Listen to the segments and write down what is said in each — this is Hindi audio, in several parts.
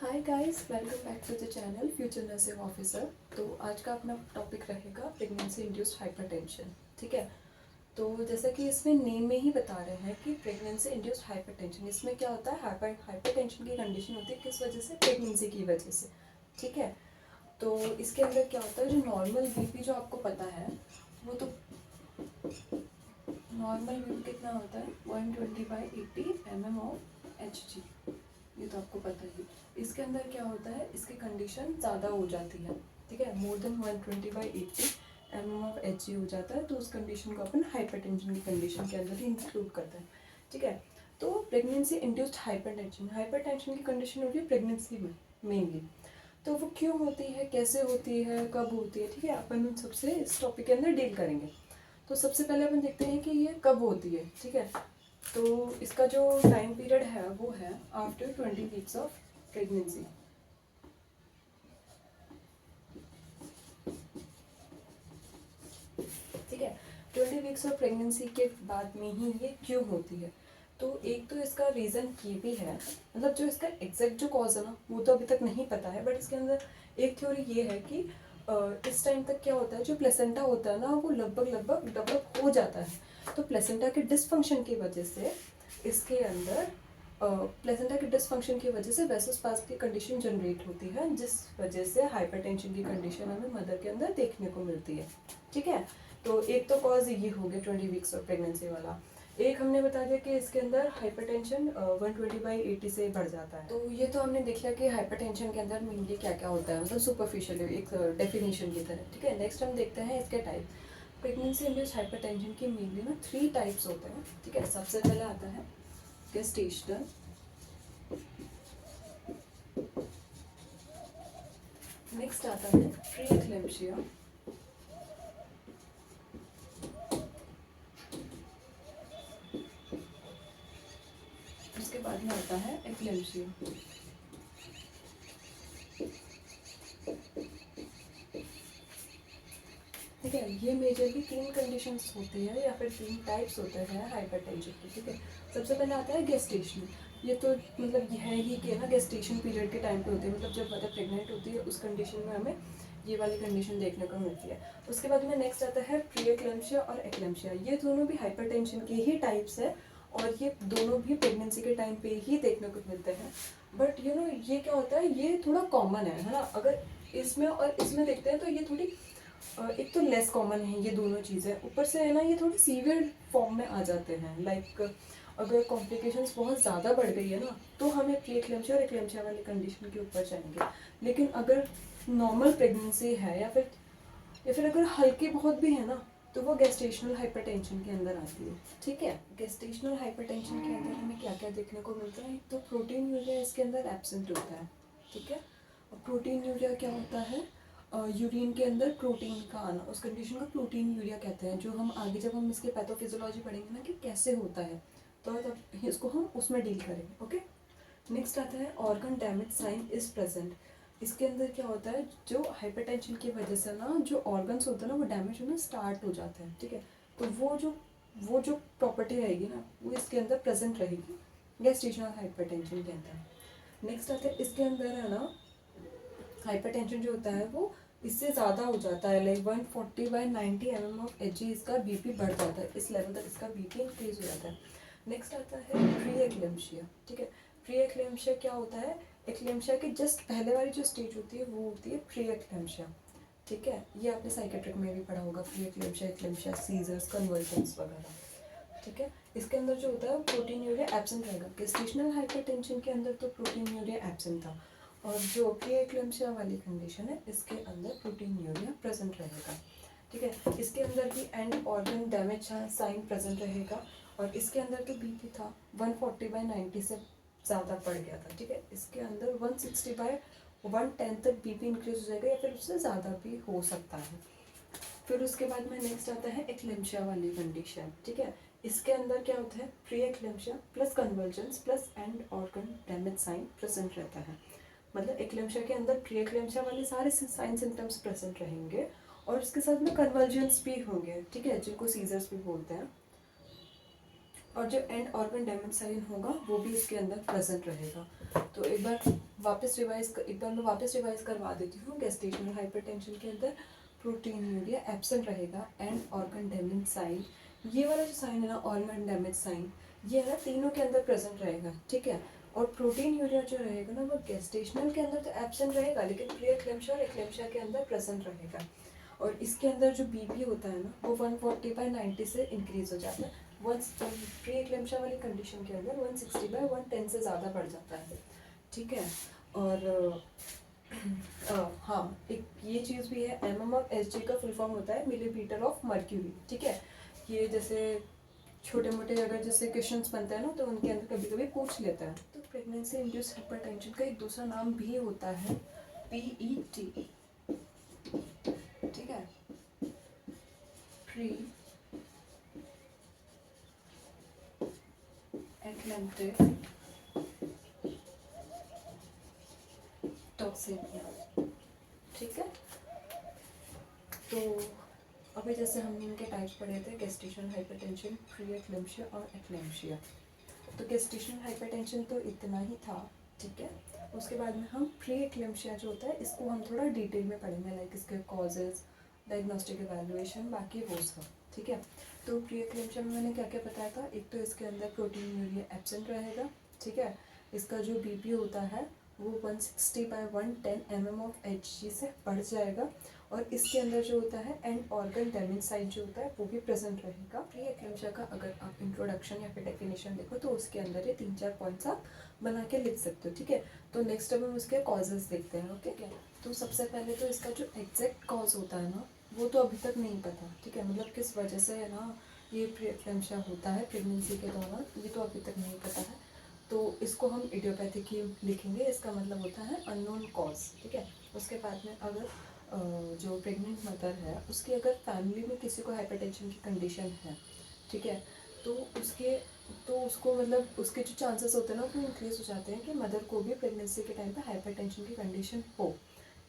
Hi guys, welcome back to the channel future nursing officer. तो आज का अपना टॉपिक रहेगा प्रेगनेंसी इंड्यूस्ड हाइपरटेंशन। ठीक है, तो जैसा कि इसमें नेम में ही बता रहे हैं कि प्रेगनेंसी इंड्यूस्ड हाइपरटेंशन, इसमें क्या होता है, हाइपरटेंशन की कंडीशन होती है किस वजह से, प्रेगनेंसी की वजह से। ठीक है, तो इसके अंदर क्या होता है, जो नॉर्मल बीपी जो आपको पता है, वो तो नॉर्मल बीपी कितना होता है 120/80 mm ऑफ HG, ये तो आपको पता ही। इसके अंदर क्या होता है, इसकी कंडीशन ज़्यादा हो जाती है। ठीक है, more than 120/80 mm of HG हो जाता है, तो उस कंडीशन को अपन हाइपरटेंशन की कंडीशन के अंदर ही इंक्लूड करते हैं। ठीक है, तो प्रेगनेंसी इंड्यूस्ड हाइपरटेंशन, हाइपरटेंशन की कंडीशन होती है प्रेगनेंसी में मेनली। तो वो क्यों होती है, कैसे होती है, कब होती है, ठीक है, अपन उन सबसे इस टॉपिक के अंदर डील करेंगे। तो सबसे पहले अपन देखते हैं कि ये कब होती है। ठीक है, तो इसका जो टाइम पीरियड है वो है आफ्टर 20 वीक्स ऑफ प्रेगनेंसी। ठीक है, 20 वीक्स ऑफ प्रेगनेंसी के बाद में ही ये क्यों होती है। तो एक तो इसका रीज़न ये भी है, मतलब जो इसका एग्जैक्ट जो कॉज है ना, वो तो अभी तक नहीं पता है, बट इसके अंदर एक थ्योरी ये है कि इस टाइम तक क्या होता है, जो प्लेसेंटा होता है ना, वो लगभग डेवलप हो जाता है। तो प्लेसेंटा के डिसफंक्शन की वजह से इसके अंदर प्लेसेंटा के डिसफंक्शन की वजह से वेसोस्पाज़म की कंडीशन जनरेट होती है, जिस वजह से हाइपरटेंशन की कंडीशन हमें मदर के अंदर देखने को मिलती है। ठीक है, तो एक तो कॉज ये हो गया 20 वीक्स ऑफ प्रेगनेंसी वाला। एक हमने बता दिया कि इसके अंदर हाइपरटेंशन 120/80 से बढ़ जाता है। तो ये तो हमने देख लिया कि हाइपरटेंशन के अंदर मेनली क्या क्या होता है, मतलब सुपरफिशियल एक डेफिनेशन की तरह। ठीक है, नेक्स्ट हम देखते हैं इसके टाइप। प्रेगनेंसी इंड्यूस्ड हाइपरटेंशन की मेनली ना 3 टाइप्स होते हैं। ठीक है, सबसे पहले आता है गेस्टेशनल, नेक्स्ट आता है प्री-एक्लेम्पशिया, उसके बाद में आता है एक्लेम्पशिया। ठीक है, ये मेजरली 3 कंडीशंस होती है या फिर 3 टाइप्स होते हैं हाइपरटेंशन की। ठीक है, सबसे पहले आता है गेस्टेशनल। ये तो मतलब यह है ही कि ना गेस्टेशन पीरियड के टाइम पे होती है, मतलब जब मदर प्रेग्नेंट होती है उस कंडीशन में हमें ये वाली कंडीशन देखने को मिलती है। उसके बाद में नेक्स्ट आता है प्री-एक्लेम्पशिया और एक्लेम्पशिया। ये दोनों भी हाइपरटेंशन के ही टाइप्स है और ये दोनों भी प्रेगनेंसी के टाइम पे ही देखने को मिलते हैं। बट ये क्या होता है, ये थोड़ा कॉमन है ना। अगर इसमें और इसमें देखते हैं तो ये थोड़ी एक तो लेस कॉमन है ये दोनों चीज़ें, ऊपर से है ना ये थोड़ी सीवियर फॉर्म में आ जाते हैं। लाइक अगर कॉम्प्लिकेशंस बहुत ज़्यादा बढ़ गई है ना, तो हमें प्री एक्लेम्पशिया और एक्लेम्पशिया वाली कंडीशन के ऊपर जाएंगे। लेकिन अगर नॉर्मल प्रेगनेंसी है या फिर अगर हल्की बहुत भी है ना, तो वो गेस्टेशनल हाइपरटेंशन के अंदर आती है। ठीक है, गेस्टेशनल हाइपरटेंशन के अंदर हमें क्या क्या देखने को मिलता है, तो प्रोटीन यूरिया इसके अंदर एब्सेंट होता है। ठीक है, और प्रोटीन यूरिया क्या होता है, यूरिन के अंदर प्रोटीन का आना, उस कंडीशन को प्रोटीन यूरिया कहते हैं, जो हम आगे जब हम इसके पैथोफिजियोलॉजी पढ़ेंगे ना कि कैसे होता है, तो तब इसको हम उसमें डील करेंगे। ओके, नेक्स्ट आता है organ damage sign is present. इसके अंदर क्या होता है, जो हाइपरटेंशन की वजह से ना जो ऑर्गन्स होते हैं ना वो डैमेज होना स्टार्ट हो जाते हैं। ठीक है, तो वो जो प्रॉपर्टी रहेगी ना वो इसके अंदर प्रेजेंट रहेगी गेस्टेशनल हाइपरटेंशन के अंदर। नेक्स्ट आता है इसके अंदर है ना, हाइपरटेंशन जो होता है वो इससे ज़्यादा हो जाता है, लाइक 140/90 mm ऑफ HG इसका बीपी बढ़ जाता है, इस लेवल तक इसका बीपी इंक्रीज हो जाता है। नेक्स्ट आता है प्री एक्लेम्पशिया। ठीक है, प्री एक्लेम्पशिया क्या होता है, एक्लेम्पशिया की जस्ट पहले वाली जो स्टेज होती है वो होती है प्री एक्लेम्पशिया। ठीक है, ये आपने साइकेट्रिक में भी पढ़ा होगा, प्री एक्लेम्पशिया, एक्लेम्पशिया, सीजर्स, कन्वर्जन्स वगैरह। ठीक है, इसके अंदर जो होता है प्रोटीन यूरिया एब्सेंट रहेगा। गेस्टेशनल हाइपरटेंशन के अंदर तो प्रोटीन यूरिया एब्सेंट था, और जो प्री एक्लेम्पशिया वाली कंडीशन है इसके अंदर प्रोटीन यूरिया प्रेजेंट रहेगा। ठीक है, इसके अंदर भी and organ damage sign present रहेगा, और इसके अंदर तो बीपी था 140/90 से ज़्यादा बढ़ गया था। ठीक है, इसके अंदर 160/110 तक बीपी इंक्रीज हो जाएगा, या फिर उससे ज़्यादा भी हो सकता है। फिर उसके बाद में नेक्स्ट आता है एक्लेम्पशिया वाली कंडीशन। ठीक है, इसके अंदर क्या होता है, preeclampsia plus convergence plus end organ damage sign present रहता है। मतलब एक्लेम्पशिया के अंदर प्री एक्लेम्पशिया वाले सारे साइन सिम्टम्स प्रेजेंट रहेंगे, और उसके साथ में कन्वर्जेंस भी होंगे। ठीक है, जिनको सीजर्स भी बोलते हैं, और जो एंड ऑर्गन डैमेज साइन होगा वो भी इसके अंदर प्रेजेंट रहेगा। तो एक बार मैं वापस रिवाइज करवा देती हूँ। गेस्टेशनल हाइपरटेंशन के अंदर प्रोटीनूरिया एब्सेंट रहेगा एंड ऑर्गन डैमेज साइन, ये वाला जो साइन है ना, ऑर्गन डैमेज साइन, ये है ना तीनों के अंदर प्रेजेंट रहेगा, ठीक है। और प्रोटीन यूरिया जो रहेगा ना, वो गेस्टेशनल के अंदर तो एब्सेंट रहेगा, लेकिन प्री एक्लेम्पशिया और एक्लेम्पशिया के अंदर प्रेजेंट रहेगा। और इसके अंदर जो बीपी होता है ना, वो 140/90 से इंक्रीज हो जाता है। प्री एक्लेम्पशिया वाली कंडीशन के अंदर 160/110 से ज़्यादा बढ़ जाता है, ठीक है। और हाँ, एक ये चीज़ भी है, MMFSG का फुल फॉर्म होता है मिलीमीटर ऑफ मर्क्यूरी, ठीक है। ये जैसे छोटे मोटे अगर जैसे क्वेश्चंस बनते हैं ना, तो उनके अंदर कभी कभी पूछ लेता है। तो प्रेगनेंसी इंड्यूस्ड हाइपरटेंशन का एक दूसरा नाम भी होता है PET, ठीक है, प्री एक्लेम्प्टिक टॉक्सिमिया, ठीक है। तो अभी जैसे हमने इनके टाइप पढ़े थे, गेस्टेशनल हाइपरटेंशन, प्री एक्लेम्पशिया और एक्लेम्पशिया। तो गेस्टेशनल हाइपरटेंशन तो इतना ही था, ठीक है। उसके बाद में हम प्री एक्लेम्पशिया जो होता है, इसको हम थोड़ा डिटेल में पढ़ेंगे, लाइक इसके कॉजेज, डायग्नोस्टिक एवेल्युएशन, बाकी वो सब, ठीक है। तो प्री एक्लेम्पशिया में मैंने क्या क्या बताया था, एक तो इसके अंदर प्रोटीनूरिया एब्सेंट रहेगा, ठीक है। इसका जो बीपी होता है वो 160/110 mmHg से बढ़ जाएगा। और इसके अंदर जो होता है एंड ऑर्गन डैमेज साइन जो होता है वो भी प्रेजेंट रहेगा। प्री एक्लेम्पशिया का अगर आप इंट्रोडक्शन या फिर डेफिनेशन देखो, तो उसके अंदर ये 3-4 पॉइंट्स आप बना के लिख सकते हो, ठीक है। तो नेक्स्ट अब हम उसके कॉजेज देखते हैं, ओके। तो सबसे पहले तो इसका जो एग्जैक्ट कॉज होता है ना, वो तो अभी तक नहीं पता, ठीक है। मतलब किस वजह से है ना ये प्री एक्लेम्पशिया होता है प्रेगनेंसी के दौरान, ये तो अभी तक नहीं पता है। तो इसको हम इडियोपैथिक ही लिखेंगे, इसका मतलब होता है अननोन कॉज, ठीक है। उसके बाद में अगर जो प्रेग्नेंट मदर है, उसकी अगर फैमिली में किसी को हाइपरटेंशन की कंडीशन है, ठीक है, तो उसको मतलब उसके जो चांसेस होते हैं ना, वो इंक्रीज हो जाते हैं कि मदर को भी प्रेगनेंसी के टाइम पे हाइपरटेंशन की कंडीशन हो,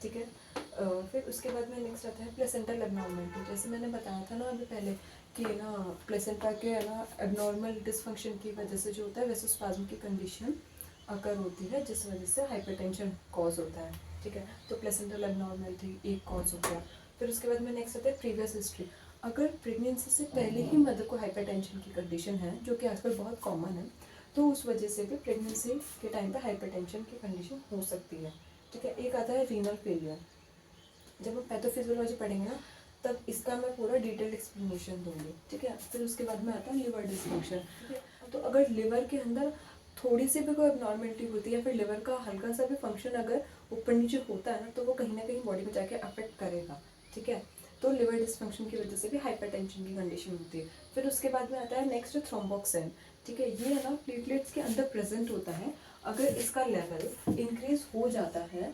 ठीक है। फिर उसके बाद में नेक्स्ट आता है प्लेसेंटल एबनॉर्मलिटी। जैसे मैंने बताया था ना अभी पहले कि ना प्लेसेंटा के है ना एबनॉर्मल डिसफंक्शन की वजह से जो होता है वेसोस्पाज्म की कंडीशन अकर होती है, जिस वजह से हाइपरटेंशन कॉज होता है, ठीक है। तो प्लेसेंटल एबनॉर्मलिटी एक कॉज हो गया। फिर उसके बाद में नेक्स्ट आता है प्रीवियस हिस्ट्री। अगर प्रेगनेंसी से पहले ही मदर को हाइपरटेंशन की कंडीशन है, जो कि आजकल बहुत कॉमन है, तो उस वजह से भी प्रेगनेंसी के टाइम पे हाइपरटेंशन की कंडीशन हो सकती है, ठीक है। एक आता है रीनल फेलियर। जब हम पैथोफिजियोलॉजी पढ़ेंगे ना, तब इसका मैं पूरा डिटेल एक्सप्लेनेशन दूंगी, ठीक है। फिर उसके बाद में आता है लिवर डिस्फंक्शन, ठीक है। तो अगर लिवर के अंदर थोड़ी सी भी कोई एबनॉर्मलिटी होती है, फिर लिवर का हल्का सा भी फंक्शन अगर ऊपर नीचे होता है ना, तो वो कहीं ना कहीं बॉडी में जाके अफेक्ट करेगा, ठीक है। तो लिवर डिस्फंक्शन की वजह से भी हाइपरटेंशन की कंडीशन होती है। फिर उसके बाद में आता है नेक्स्ट थ्रोम्बोक्सिन, ठीक है। ये है ना प्लेटलेट्स के अंदर प्रेजेंट होता है। अगर इसका लेवल इंक्रीज हो जाता है,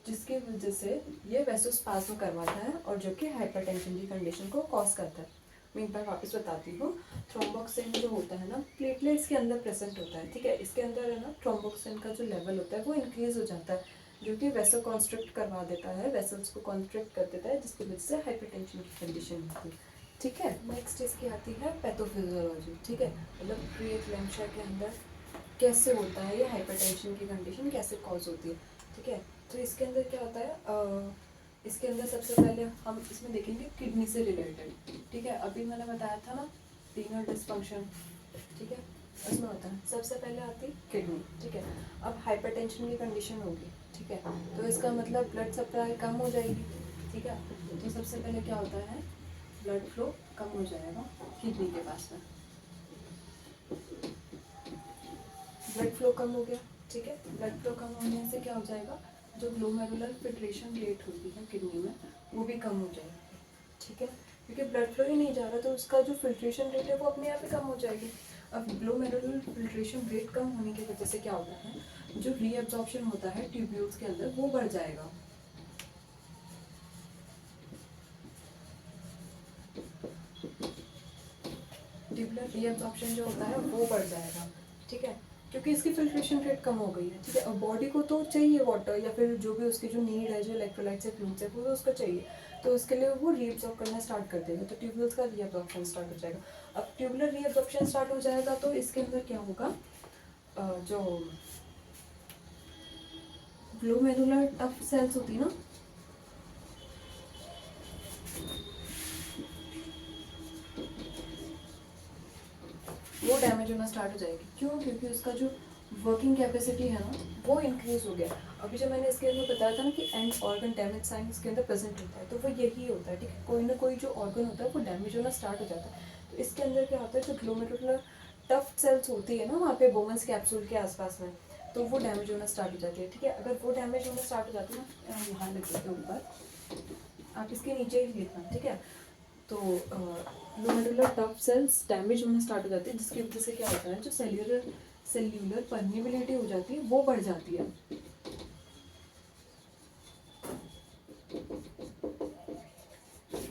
जिसकी वजह से ये वेसोस्पाज्म करवाता है, और जो कि हाइपरटेंशन की कंडीशन को कॉज करता है। मैं एक बार वापस बताती हूँ। थ्रोम्बोक्सिन जो होता है ना, प्लेटलेट्स के अंदर प्रेजेंट होता है, ठीक है। इसके अंदर है ना थ्रोम्बोक्सिन का जो लेवल होता है वो इंक्रीज हो जाता है, जो कि वेसो कॉन्स्ट्रिक्ट करवा देता है, वेसल्स को कॉन्स्ट्रिक्ट कर देता है, जिसकी वजह से हाइपरटेंशन की कंडीशन होती है, ठीक है। नेक्स्ट इसकी आती है पैथोफिजियोलॉजी, ठीक है। मतलब प्री एक्लेम्पशिया के अंदर कैसे होता है ये हाइपरटेंशन की कंडीशन, कैसे कॉज होती है, ठीक है। तो इसके अंदर क्या होता है, इसके अंदर सबसे पहले हम इसमें देखेंगे किडनी से रिलेटेड, ठीक है। अभी मैंने बताया था ना रीनल डिस्फंक्शन, ठीक है, उसमें होता है सबसे पहले आती किडनी, ठीक है। अब हाइपरटेंशन की कंडीशन होगी, ठीक है, तो इसका मतलब ब्लड सप्लाई कम हो जाएगी, ठीक है। तो सबसे पहले क्या होता है, ब्लड फ्लो कम हो जाएगा किडनी के पास में, ब्लड फ्लो कम हो गया, ठीक है। ब्लड फ्लो कम होने से क्या हो जाएगा, जो ग्लोमेरुलर फिल्ट्रेशन रेट होती है किडनी में, वो भी कम हो जाएगी, ठीक है। क्योंकि ब्लड फ्लो ही नहीं जा रहा, तो उसका जो फिल्ट्रेशन रेट है वो अपने आप ही कम हो जाएगी। अब ग्लोमेरुलर फिल्ट्रेशन रेट कम होने की वजह से क्या होता है, जो रीअब्जॉर्प्शन होता है ट्यूब्यूल्स के अंदर वो बढ़ जाएगा, ट्यूबुलर रीअब्जॉर्प्शन जो होता है वो बढ़ जाएगा, ठीक है। क्योंकि इसकी फिल्ट्रेशन रेट कम हो गई है, ठीक है। और बॉडी को तो चाहिए वाटर, या फिर जो भी उसकी जो नीड है, जो इलेक्ट्रोलाइट्स है, फ्लूइड्स है, वो तो उसको चाहिए, तो उसके लिए वो रीअब्जॉर्ब करना स्टार्ट कर देगा, तो ट्यूब्यूल्स का रीअब्जॉर्प्शन स्टार्ट हो जाएगा। अब ट्यूबुलर रीअब्जॉर्प्शन स्टार्ट हो जाएगा तो इसके अंदर क्या होगा, जो ग्लोमेरुलर टफ सेल्स होती है ना, वो डैमेज होना स्टार्ट हो जाएगी। क्यों? क्योंकि उसका जो वर्किंग कैपेसिटी है ना वो इंक्रीज हो गया। अभी जब मैंने इसके अंदर बताया था ना कि एंड ऑर्गन डैमेज साइन इसके अंदर प्रेजेंट होता है, तो वो यही होता है, ठीक है। कोई ना कोई जो ऑर्गन होता है वो डैमेज होना स्टार्ट हो जाता है। तो इसके अंदर क्या होता है, जो ग्लोमेरुलर टफ सेल्स होती है ना वहाँ पे बोमन्स कैप्सूल के आसपास में, तो वो डैमेज होना स्टार्ट हो जाती है, ठीक है। अगर वो डैमेज होना स्टार्ट हो जाती है ना, यहाँ लिख देते हैं ऊपर, आप इसके नीचे ही लिखना, ठीक है। तो ग्लोमेरुलर टफ सेल्स डैमेज होना स्टार्ट हो जाती है, जिसकी वजह से क्या होता है, जो सेल्यूलर परमिबिलिटी हो जाती है वो बढ़ जाती है।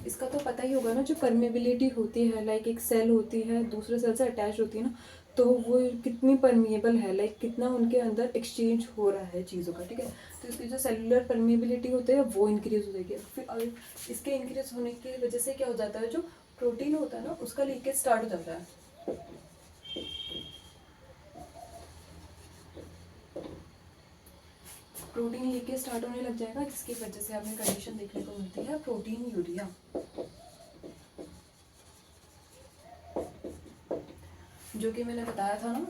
इसका तो पता ही होगा ना, जो परमिबिलिटी होती है, लाइक एक सेल होती है दूसरे सेल से अटैच होती है ना, तो वो कितनी परमिएबल है, लाइक कितना उनके अंदर एक्सचेंज हो रहा है चीज़ों का, ठीक है। तो इसकी जो सेलुलर परमिएबिलिटी होती है वो इंक्रीज हो जाएगी। फिर अगर इसके इंक्रीज होने की वजह से क्या हो जाता है, जो प्रोटीन होता है ना उसका लीकेज स्टार्ट हो जाता है। प्रोटीन लीकेज स्टार्ट होने लग जाएगा, जिसकी वजह से हमें कंडीशन देखने को मिलती है प्रोटीन यूरिया। जो कि मैंने बताया था ना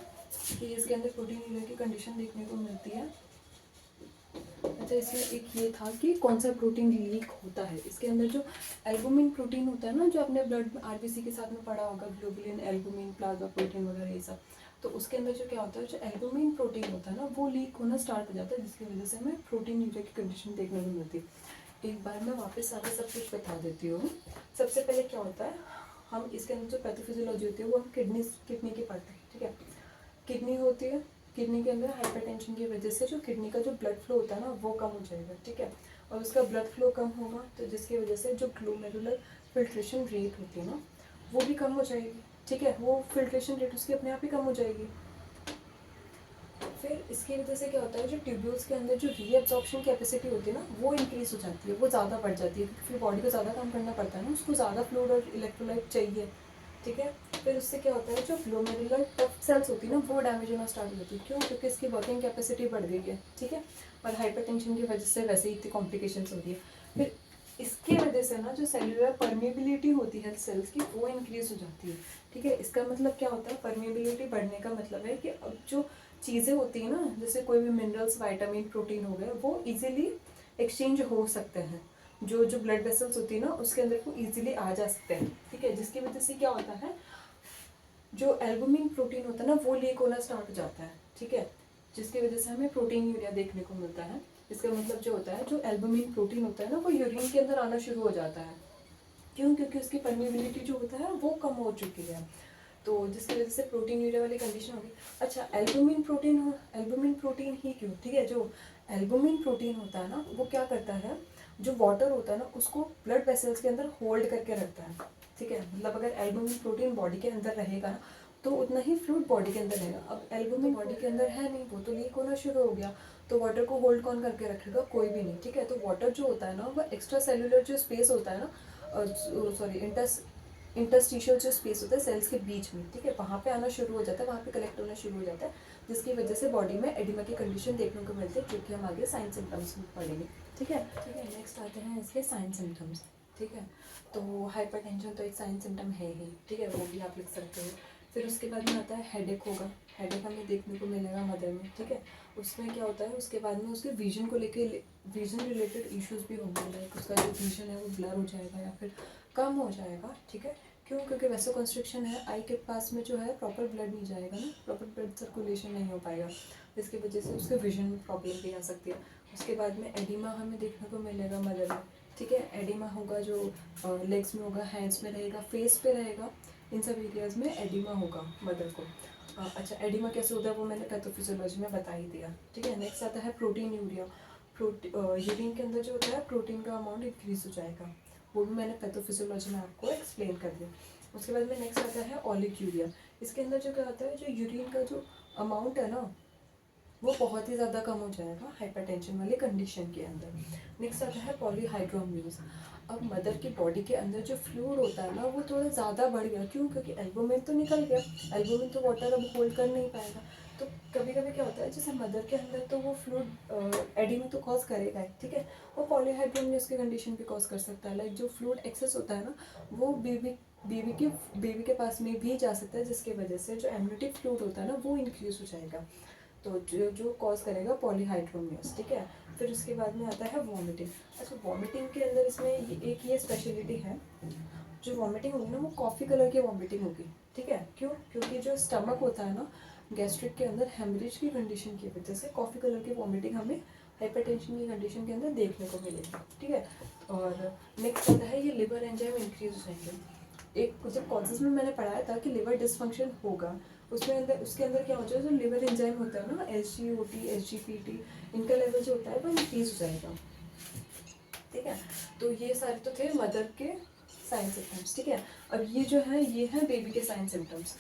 कि इसके अंदर प्रोटीन यूरिया की कंडीशन देखने को मिलती है। अच्छा, इसमें एक ये था कि कौन सा प्रोटीन लीक होता है। इसके अंदर जो एल्बुमिन प्रोटीन होता है ना, जो अपने ब्लड में आरबीसी के साथ में पड़ा होगा, ग्लोबुलिन, एल्बुमिन, प्लाज्मा प्रोटीन वगैरह ये सब, तो उसके अंदर जो क्या होता है, जो एल्बुमिन प्रोटीन होता है ना वो लीक होना स्टार्ट हो जाता है, जिसकी वजह से हमें प्रोटीन यूरिया की कंडीशन देखने को मिलती है। एक बार मैं वापस सारा सब कुछ बता देती हूँ। सबसे पहले क्या होता है, हम इसके अंदर जो पैथोफिजियोलॉजी होती है वो हम किडनी की पढ़ते हैं, ठीक है। किडनी होती है, किडनी के अंदर हाइपरटेंशन की वजह से जो किडनी का जो ब्लड फ्लो होता है ना वो कम हो जाएगा, ठीक है। और उसका ब्लड फ्लो कम होगा तो जिसकी वजह से जो ग्लोमेरुलर फिल्ट्रेशन रेट होती है ना वो भी कम हो जाएगी, ठीक है। वो फिल्ट्रेशन रेट उसकी अपने आप ही कम हो जाएगी। फिर इसकी वजह से क्या होता है, जो ट्यूब्यूल्स के अंदर जो रीअब्जॉर्प्शन कैपेसिटी होती है ना वो इंक्रीज हो जाती है, वो ज़्यादा बढ़ जाती है, क्योंकि फिर बॉडी को ज़्यादा काम करना पड़ता है ना, उसको ज़्यादा फ्लूइड और इलेक्ट्रोलाइट चाहिए, ठीक है। फिर उससे क्या होता है, जो ग्लोमेरुलर टफ सेल्स होती है ना वो डैमेज होना स्टार्ट हो जाती है। क्यों? क्योंकि इसकी वर्किंग कैपेसिटी बढ़ गई है, ठीक है। और हाइपरटेंशन की वजह से वैसे ही इतनी कॉम्प्लिकेशंस होती है। फिर इसकी वजह से ना जो सेलुलर परमेबिलिटी होती है सेल्स की वो इंक्रीज हो जाती है, ठीक है। इसका मतलब क्या होता है, परमेबिलिटी बढ़ने का मतलब है कि अब जो चीज़ें होती हैं ना, जैसे कोई भी मिनरल्स, विटामिन, प्रोटीन हो गए, वो इजीली एक्सचेंज हो सकते हैं। जो जो ब्लड वेसल्स होती है ना उसके अंदर वो इजीली आ जा सकते हैं, ठीक है। जिसकी वजह से क्या होता है, जो एल्बुमिन प्रोटीन होता है ना वो लीक होना स्टार्ट हो जाता है, ठीक है। जिसकी वजह से हमें प्रोटीन यूरिया देखने को मिलता है। इसका मतलब जो होता है, जो एल्बुमिन प्रोटीन होता है ना वो यूरिन के अंदर आना शुरू हो जाता है। क्यों? क्योंकि उसकी परमिबिलिटी जो होता है वो कम हो चुकी है, तो जिसकी वजह से प्रोटीन यूरिया वाली कंडीशन होगी। अच्छा, एल्बुमिन प्रोटीन ही क्यों, ठीक है। जो एल्बुमिन प्रोटीन होता है ना वो क्या करता है, जो वाटर होता है ना उसको ब्लड वेसल्स के अंदर होल्ड करके रखता है, ठीक है। मतलब अगर एल्बुमिन प्रोटीन बॉडी के अंदर रहेगा ना तो उतना ही फ्लूइड बॉडी के अंदर रहेगा। अब एल्बुमिन बॉडी के अंदर है नहीं, वो तो लीक होना शुरू हो गया, तो वाटर को होल्ड कौन करके रखेगा, कोई भी नहीं, ठीक है। तो वाटर जो होता है ना वो एक्स्ट्रा सेलुलर जो स्पेस होता है ना, सॉरी इंटरस्टिशियल जो स्पेस होता है सेल्स के बीच में, ठीक है, वहाँ पे आना शुरू हो जाता है, वहाँ पे कलेक्ट होना शुरू हो जाता है, जिसकी वजह से बॉडी में एडिमा की कंडीशन देखने को मिलती है, जो कि हम आगे साइन सिम्टम्स में पढ़ेंगे, ठीक है। नेक्स्ट आते हैं इसके साइन सिम्टम्स, ठीक है। तो हाइपरटेंशन तो एक साइन सिम्टम है ही, ठीक है, वो भी आप लिख सकते हो। फिर उसके बाद में आता है हेडेक होगा, हेडेक हमें देखने को मिलेगा मदर में, ठीक है। उसमें क्या होता है, उसके बाद में उसके विजन को लेके विजन रिलेटेड इश्यूज भी होंगे, लाइक उसका जो विजन है वो ब्लर हो जाएगा या फिर कम हो जाएगा, ठीक है। क्यों? क्योंकि वैसे कंस्ट्रक्शन है, आई के पास में जो है प्रॉपर ब्लड नहीं जाएगा ना, प्रॉपर ब्लड सर्कुलेशन नहीं हो पाएगा, जिसकी वजह से उसके विजन में प्रॉब्लम भी आ सकती है। उसके बाद में एडिमा हमें देखने को मिलेगा मदर में, ठीक है। एडिमा होगा जो लेग्स में होगा, हैंड्स में रहेगा, फेस पे रहेगा, इन सब एरियाज में एडिमा होगा मदर को। अच्छा, एडिमा कैसे होता है वो मैंने पैथोफिजियोलॉजी में बता ही दिया, ठीक है। नेक्स्ट आता है प्रोटीन यूरिया। यूरिन के अंदर जो होता है प्रोटीन का अमाउंट इंक्रीज हो जाएगा, वो भी मैंने पैथोफिजियोलॉजी में आपको एक्सप्लेन कर दिया। उसके बाद में नेक्स्ट आता है ऑलिक यूरिया। इसके अंदर जो क्या होता है, जो यूरिन का जो अमाउंट है ना वो बहुत ही ज़्यादा कम हो जाएगा हाइपरटेंशन वाली कंडीशन के अंदर। नेक्स्ट आता है पॉलीहाइड्रोम्यूज। अब मदर की बॉडी के अंदर जो फ्लूइड होता है ना वो थोड़ा ज़्यादा बढ़ गया, क्यों? क्योंकि एल्बुमिन तो निकल गया, एल्बुमिन तो वाटर अब होल्ड कर नहीं पाएगा, तो कभी कभी क्या होता है, जैसे मदर के अंदर तो वो फ्लूइड एडिमा तो कॉज करेगा ही, ठीक है, वो पॉलीहाइड्रोमनियस की कंडीशन भी कॉज कर सकता है। लाइक जो फ्लूइड एक्सेस होता है ना, वो बेबी के पास में भी जा सकता है, जिसकी वजह से जो एमनियोटिक फ्लूइड होता है ना वो इंक्रीज हो जाएगा, तो जो कॉज करेगा पॉलीहाइड्रोमियस, ठीक है। फिर उसके बाद में आता है वॉमिटिंग। अच्छा, वॉमिटिंग के अंदर इसमें एक ये स्पेशलिटी है, जो वॉमिटिंग होगी ना वो कॉफ़ी कलर की वॉमिटिंग होगी, ठीक है। क्यों? क्योंकि जो स्टमक होता है ना, गैस्ट्रिक के अंदर हेमरेज की कंडीशन की वजह से कॉफ़ी कलर की वॉमिटिंग हमें हाइपरटेंशन की कंडीशन के अंदर देखने को मिलेगी, ठीक है। और नेक्स्ट आता है ये लिवर एंजाइम इंक्रीज हो जाएंगे। एक जब कॉजेज में मैंने पढ़ाया था कि लिवर डिसफंक्शन होगा, उसके अंदर क्या हो जाएगा, जो लिवर एंजाइम होता है ना, SGOT, SGPT, इनका लेवल जो होता है वो इंक्रीज हो जाएगा, ठीक है। तो ये सारे तो थे मदर के साइन सिम्टम्स, ठीक है। अब ये है बेबी के साइन सिम्टम्स।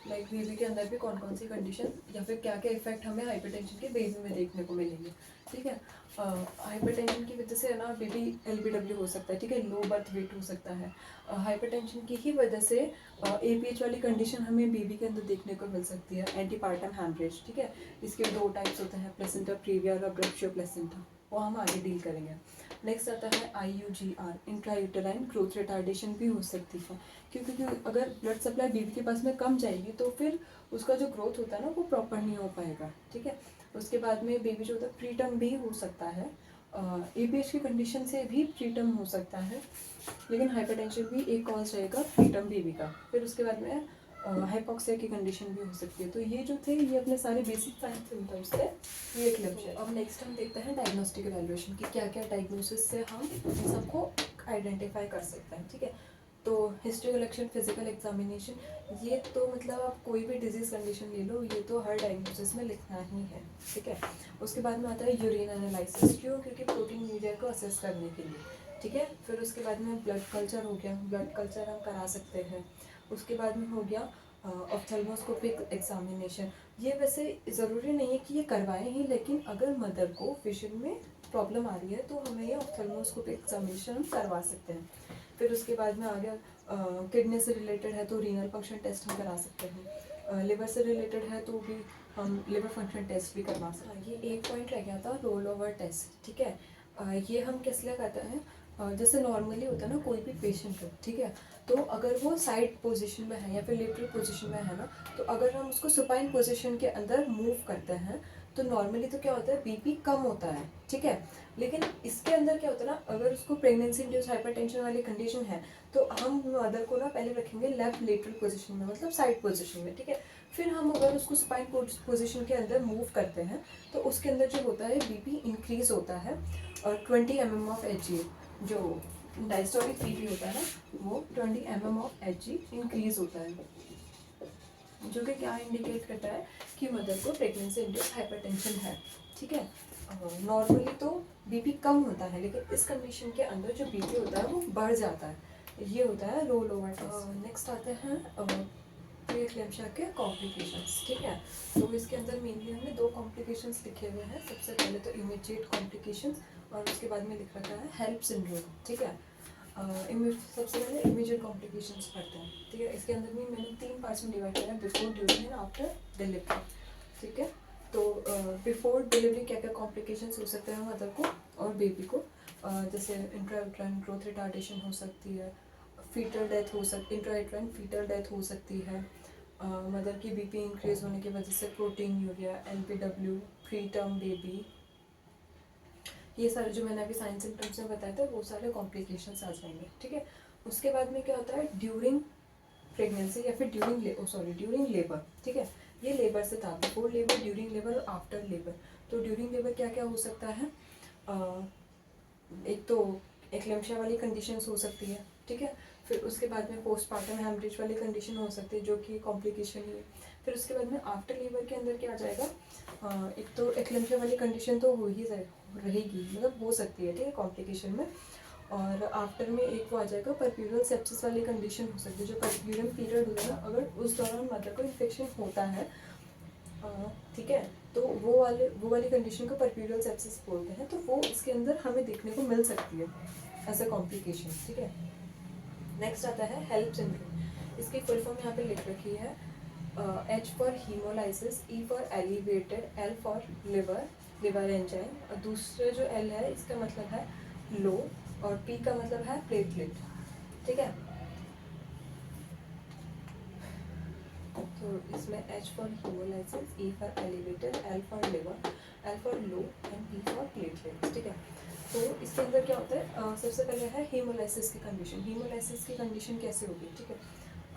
लाइक बेबी के अंदर भी कौन कौन सी कंडीशन या फिर क्या क्या इफेक्ट हमें हाइपरटेंशन के बेबी में देखने को मिलेंगे, ठीक है। हाइपरटेंशन की वजह से है ना बेबी LBW हो सकता है, ठीक है, लो बर्थ वेट हो सकता है। हाइपरटेंशन की ही वजह से APH वाली कंडीशन हमें बेबी के अंदर देखने को मिल सकती है, एंटीपार्टम हैमरेज, ठीक है। इसके 2 टाइप्स होते हैं, प्लेसेंटा प्रीविया और अब्रप्शियो प्लेसेंटा, वो हम आगे डील करेंगे। नेक्स्ट आता है IUGR, इंट्रायूटेराइन ग्रोथ रिटार्डेशन भी हो सकती है, क्योंकि अगर ब्लड सप्लाई बेबी के पास में कम जाएगी तो फिर उसका जो ग्रोथ होता है ना वो प्रॉपर नहीं हो पाएगा, ठीक है। उसके बाद में बेबी जो होता है प्रीटर्म भी हो सकता है, APH की कंडीशन से भी प्रीटर्म हो सकता है, लेकिन हाइपरटेंशन भी एक कॉज रहेगा प्रीटर्म बेबी का। फिर उसके बाद में हाइपोक्सिया की कंडीशन भी हो सकती है। तो ये जो थे ये अपने सारे बेसिक साइन सिम्टम्स थे, ये एक लक्ष्य। अब नेक्स्ट हम देखते हैं डायग्नोस्टिक एवेल्युएशन की, क्या क्या डायग्नोसिस से हम इन सबको आइडेंटिफाई कर सकते हैं, ठीक है। तो हिस्ट्री कलेक्शन, फिजिकल एग्जामिनेशन, ये तो मतलब आप कोई भी डिजीज कंडीशन ले लो, ये तो हर डायग्नोसिस में लिखना ही है, ठीक है। उसके बाद में आता है यूरिन एनालिसिस, क्यों? क्योंकि प्रोटीन मीडिया को असेस करने के लिए, ठीक है। फिर उसके बाद में ब्लड कल्चर हो गया, ब्लड कल्चर हम करा सकते हैं। उसके बाद में हो गया ऑप्थेल्मोस्कोपिक एग्जामिनेशन। ये वैसे ज़रूरी नहीं है कि ये करवाएं ही, लेकिन अगर मदर को विजन में प्रॉब्लम आ रही है तो हमें ये ऑप्थेल्मोस्कोपिक एग्जामिनेशन हम करवा सकते हैं। फिर उसके बाद में आ गया किडनी से रिलेटेड है तो रीनल फंक्शन टेस्ट हम करा सकते हैं, लिवर से रिलेटेड है तो भी हम लिवर फंक्शन टेस्ट भी करवा सकते हैं। ये एक पॉइंट रह गया था, रोल ओवर टेस्ट, ठीक है। ये हम किस लिए करते हैं, जैसे नॉर्मली होता है ना, कोई भी पेशेंट हो, ठीक है, तो अगर वो साइड पोजीशन में है या फिर लेटरल पोजीशन में है ना, तो अगर हम उसको सुपाइन पोजीशन के अंदर मूव करते हैं तो नॉर्मली तो क्या होता है, BP कम होता है, ठीक है। लेकिन इसके अंदर क्या होता है ना, अगर उसको प्रेगनेंसी इंड्यूस हाइपरटेंशन वाली कंडीशन है तो हम मदर को ना पहले रखेंगे लेफ्ट लेटरल पोजीशन में, मतलब साइड पोजीशन में, ठीक है। फिर हम अगर उसको स्पाइन पोजीशन के अंदर मूव करते हैं तो उसके अंदर जो होता है BP इंक्रीज होता है, और 20 mm ऑफ HG, जो डायस्टोलिक BP होता है ना, वो 20 mm ऑफ HG इंक्रीज होता है, जो कि क्या इंडिकेट करता है कि मदर को प्रेगनेंसी इंड्यूस हाइपरटेंशन है, ठीक है। नॉर्मली तो BP कम होता है, लेकिन इस कंडीशन के अंदर जो BP होता है वो बढ़ जाता है, ये होता है रोल ओवर टेस्ट। नेक्स्ट आते हैं प्री-एक्लेम्पशिया के कॉम्प्लिकेशंस, ठीक है। तो इसके अंदर मेनली हमने 2 कॉम्प्लिकेशंस लिखे हुए हैं। सबसे पहले तो इमीडिएट कॉम्प्लिकेशंस, और उसके बाद में लिख रखा है हेल्प सिंड्रोम, ठीक है। सबसे पहले इमीडिएट कॉम्प्लिकेशंस पढ़ते हैं, ठीक है। इसके अंदर भी मैंने 3 पार्ट्स में डिवाइड किया है, before, during and after delivery, ठीक है। तो बिफोर डिलीवरी क्या क्या कॉम्प्लिकेशंस हो सकते हैं मदर को और बेबी को, जैसे इंट्रायूटेराइन ग्रोथ रिटार्डेशन हो सकती है, फीटल डेथ हो सकती, इंट्रायूटेराइन फीटल डेथ हो सकती है, मदर की BP इंक्रीज होने की वजह से protein urea, LBW, pre term baby, ये सारे जो मैंने अभी साइन सिम्टम्स में बताए थे वो सारे कॉम्प्लिकेशंस आ जाएंगे, ठीक है। उसके बाद में क्या होता है, ड्यूरिंग प्रेगनेंसी या फिर ड्यूरिंग लेबर, ठीक है। ये लेबर से था, बिफोर लेबर, ड्यूरिंग लेबर और आफ्टर लेबर। तो ड्यूरिंग लेबर क्या क्या हो सकता है, एक तो एक्लेम्पशिया वाली कंडीशंस हो सकती है, ठीक है। फिर उसके बाद में पोस्टपार्टम हेमरेज वाली कंडीशन हो सकती है, जो कि कॉम्प्लिकेशन ही है। फिर उसके बाद में आफ्टर लेबर के अंदर क्या आ जाएगा, एक तो एक्लेम्पशिया वाली कंडीशन तो हो ही रहेगी, मतलब हो सकती है, ठीक है, कॉम्प्लिकेशन में। और आफ्टर में एक वो आ जाएगा परप्यूरल सेप्सिस वाली कंडीशन हो सकती है, जो परप्यूरल पीरियड होता है ना, अगर उस दौरान मदर को इन्फेक्शन होता है, ठीक है, तो वो वाली कंडीशन को परप्यूरल सेप्सिस बोलते हैं। तो वो इसके अंदर हमें देखने को मिल सकती है एज अ कॉम्प्लिकेशन, ठीक है। नेक्स्ट आता है हेल्प सिंड्रोम, इसकी फुल फॉर्म यहाँ पे लिख रखी है, H for haemolysis, E for elevated, L for liver enzyme, और दूसरा जो L है इसका मतलब है लो, और P का मतलब है प्लेटलेट, ठीक है। तो इसमें H for haemolysis, E for elevated, L for liver, L for low and P for platelet, ठीक है। तो इसके अंदर क्या होता है, सबसे पहले है हीमोलाइसिस की कंडीशन। हीमोलाइसिस की कंडीशन कैसे होगी, ठीक है।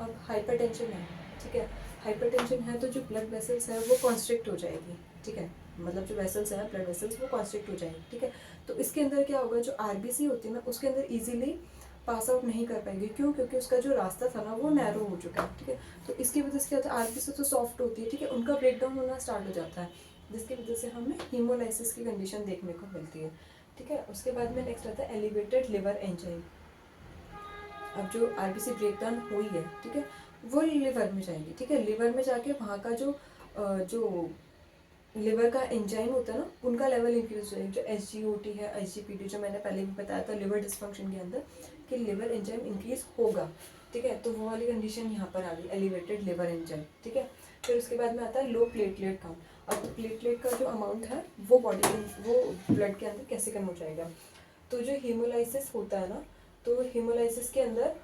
अब हाइपरटेंशन है, ठीक है। हाइपरटेंशन है तो जो ब्लड वेसल्स है वो कॉन्स्ट्रिक्ट हो जाएगी, ठीक है। मतलब जो वेसल्स है ब्लड वेसल्स वो कॉन्स्ट्रिक्ट हो जाएगी, ठीक है। तो इसके अंदर क्या होगा, जो आरबीसी होती है ना उसके अंदर इजीली पास आउट नहीं कर पाएगी, क्यों, क्योंकि उसका जो रास्ता था ना वो नैरो हो चुका है, ठीक है। तो इसकी वजह से क्या होता है, आरबीसी तो सॉफ्ट होती है, ठीक है, उनका ब्रेकडाउन होना स्टार्ट हो जाता है, जिसकी वजह से हमें हीमोलाइसिस की कंडीशन देखने को मिलती है, ठीक है। उसके बाद में नेक्स्ट आता है एलिवेटेड लिवर एंजाइम। अब जो आरबीसी ब्रेकडाउन हुई है, ठीक है, वो लिवर में जाएंगी, ठीक है। लिवर में जाके वहाँ का जो लिवर का एंजाइम होता है ना उनका लेवल इंक्रीज हो जाएगा, जो SGOT है, SGPT, जो मैंने पहले भी बताया था लिवर डिस्फंक्शन के अंदर कि लिवर एंजाइम इंक्रीज होगा, ठीक है। तो वो वाली कंडीशन यहाँ पर आ गई, एलिवेटेड लिवर एंजाइम, ठीक है। फिर उसके बाद में आता है लो प्लेटलेट काउंट। अब प्लेटलेट का जो अमाउंट है वो वो ब्लड के अंदर कैसे कम हो जाएगा। तो जो हीमोलाइसिस होता है ना, तो हीमोलाइसिस के अंदर